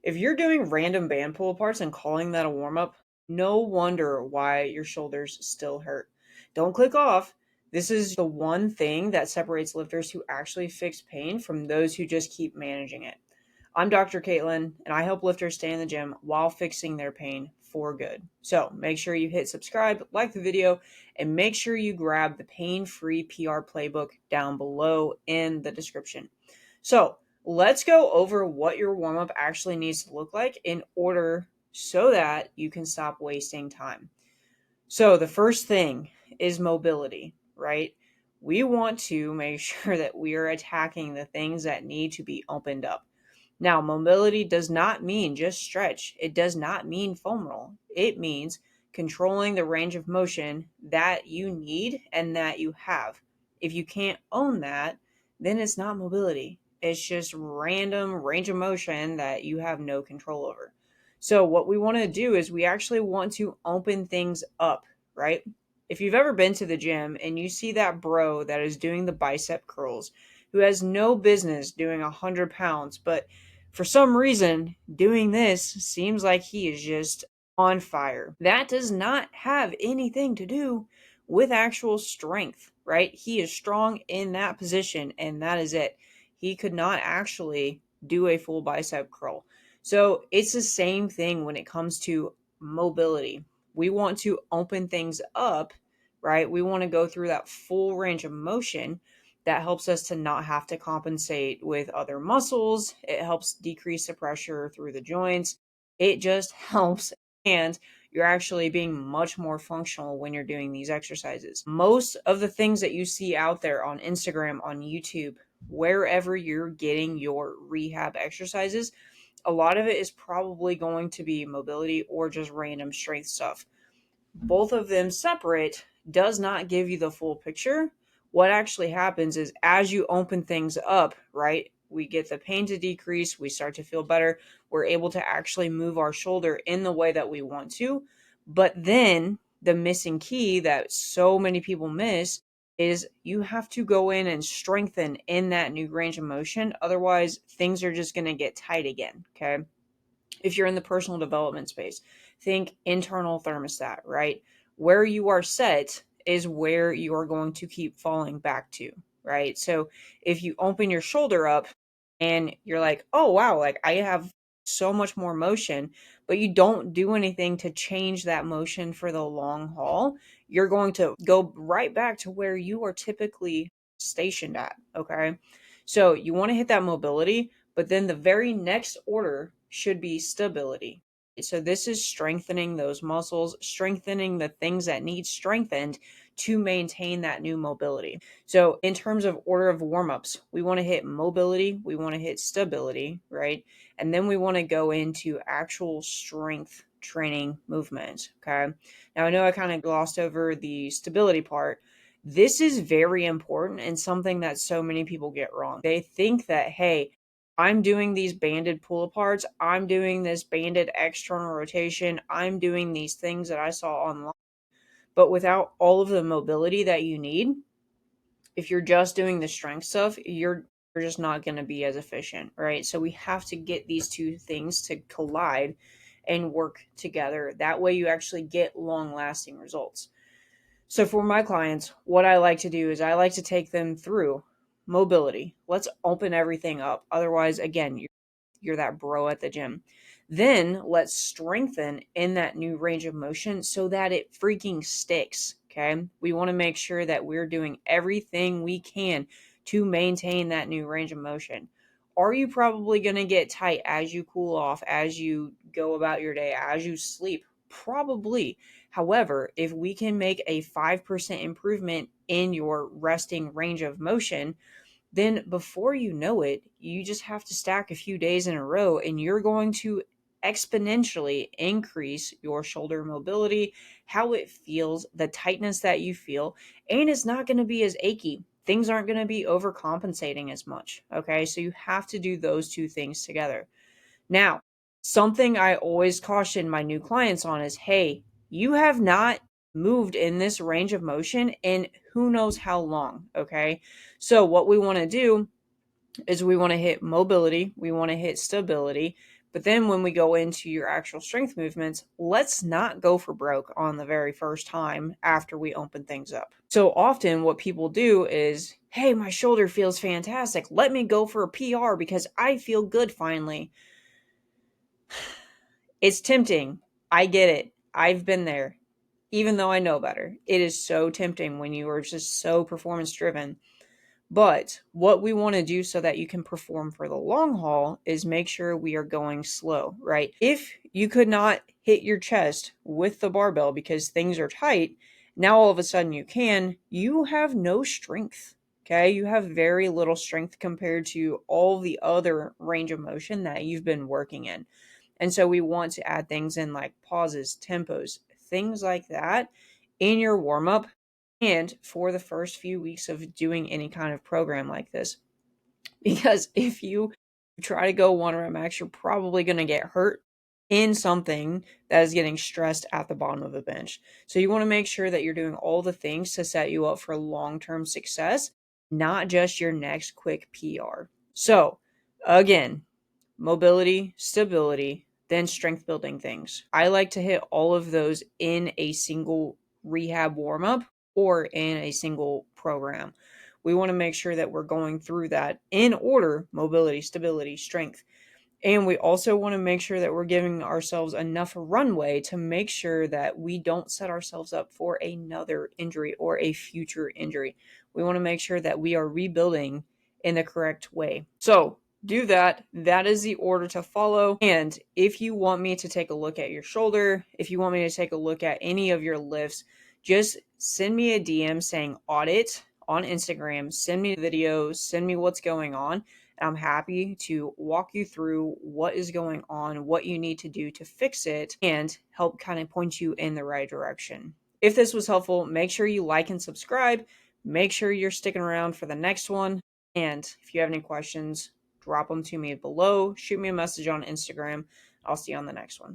If you're doing random band pull aparts and calling that a warm up, no wonder why your shoulders still hurt. Don't click off. This is the one thing that separates lifters who actually fix pain from those who just keep managing it. I'm Dr. Kaytlyn, and I help lifters stay in the gym while fixing their pain for good. So make sure you hit subscribe, like the video, and make sure you grab the pain-free PR playbook down below in the description. So let's go over what your warm-up actually needs to look like in order so that you can stop wasting time. So the first thing is mobility, right? We want to make sure that we are attacking the things that need to be opened up. Now, mobility does not mean just stretch. It does not mean foam roll. It means controlling the range of motion that you need and that you have. If you can't own that, then it's not mobility. It's just random range of motion that you have no control over. So what we want to do is we actually want to open things up, right? If you've ever been to the gym and you see that bro that is doing the bicep curls, who has no business doing 100 pounds, but for some reason, doing this seems like he is just on fire. That does not have anything to do with actual strength, right? He is strong in that position, and that is it. He could not actually do a full bicep curl. So it's the same thing when it comes to mobility. We want to open things up, right? We want to go through that full range of motion. That helps us to not have to compensate with other muscles. It helps decrease the pressure through the joints. It just helps, and you're actually being much more functional when you're doing these exercises. Most of the things that you see out there on Instagram, on YouTube, wherever you're getting your rehab exercises, a lot of it is probably going to be mobility or just random strength stuff. Both of them separate does not give you the full picture. What actually happens is as you open things up, right, we get the pain to decrease, we start to feel better, we're able to actually move our shoulder in the way that we want to. But then the missing key that so many people miss is you have to go in and strengthen in that new range of motion. Otherwise, things are just going to get tight again, okay? If you're in the personal development space, think internal thermostat, right? Where you are set is where you are going to keep falling back to, right? So if you open your shoulder up and you're like, oh, wow, like I have so much more motion, but you don't do anything to change that motion for the long haul, you're going to go right back to where you are typically stationed at, okay? So you want to hit that mobility, but then the very next order should be stability. So this is strengthening those muscles, strengthening the things that need strengthened to maintain that new mobility. So in terms of order of warm-ups, we want to hit mobility, we want to hit stability, right? And then we want to go into actual strength training movements, okay? Now I know I kind of glossed over the stability part. This is very important and something that so many people get wrong. They think that, hey, I'm doing these banded pull aparts, I'm doing this banded external rotation, I'm doing these things that I saw online. But without all of the mobility that you need, if you're just doing the strength stuff, you're just not going to be as efficient, right? So we have to get these two things to collide and work together. That way you actually get long-lasting results. So for my clients, what I like to do is I like to take them through mobility. Let's open everything up. Otherwise, again, you're that bro at the gym. Then let's strengthen in that new range of motion so that it freaking sticks. Okay. We want to make sure that we're doing everything we can to maintain that new range of motion. Are you probably going to get tight as you cool off, as you go about your day, as you sleep? Probably. However, if we can make a 5% improvement in your resting range of motion, then before you know it, you just have to stack a few days in a row and you're going to exponentially increase your shoulder mobility, how it feels, the tightness that you feel, and it's not going to be as achy. Things aren't going to be overcompensating as much. Okay, so you have to do those two things together. Now, something I always caution my new clients on is, hey, you have not moved in this range of motion in who knows how long, okay? So what we want to do is we want to hit mobility, we want to hit stability, But then when we go into your actual strength movements, let's not go for broke on the very first time after we open things up. So often what people do is, hey, my shoulder feels fantastic. Let me go for a PR because I feel good finally. It's tempting. I get it. I've been there. Even though I know better, it is so tempting when you are just so performance driven. But what we want to do so that you can perform for the long haul is make sure we are going slow, right? If you could not hit your chest with the barbell because things are tight, now all of a sudden you have no strength. Okay, you have very little strength compared to all the other range of motion that you've been working in. And so we want to add things in like pauses, tempos, things like that in your warm up and for the first few weeks of doing any kind of program like this. Because if you try to go 1 rep max, you're probably going to get hurt in something that is getting stressed at the bottom of the bench. So you want to make sure that you're doing all the things to set you up for long-term success, not just your next quick PR. So again, mobility, stability, then strength building things. I like to hit all of those in a single rehab warm up or in a single program. We want to make sure that we're going through that in order: mobility, stability, strength. And we also want to make sure that we're giving ourselves enough runway to make sure that we don't set ourselves up for another injury or a future injury. We want to make sure that we are rebuilding in the correct way. So do that. That is the order to follow. And if you want me to take a look at your shoulder, if you want me to take a look at any of your lifts, just send me a DM saying audit on Instagram. Send me videos, send me what's going on. I'm happy to walk you through what is going on, what you need to do to fix it, and help kind of point you in the right direction. If this was helpful, make sure you like and subscribe. Make sure you're sticking around for the next one. And if you have any questions, drop them to me below. Shoot me a message on Instagram. I'll see you on the next one.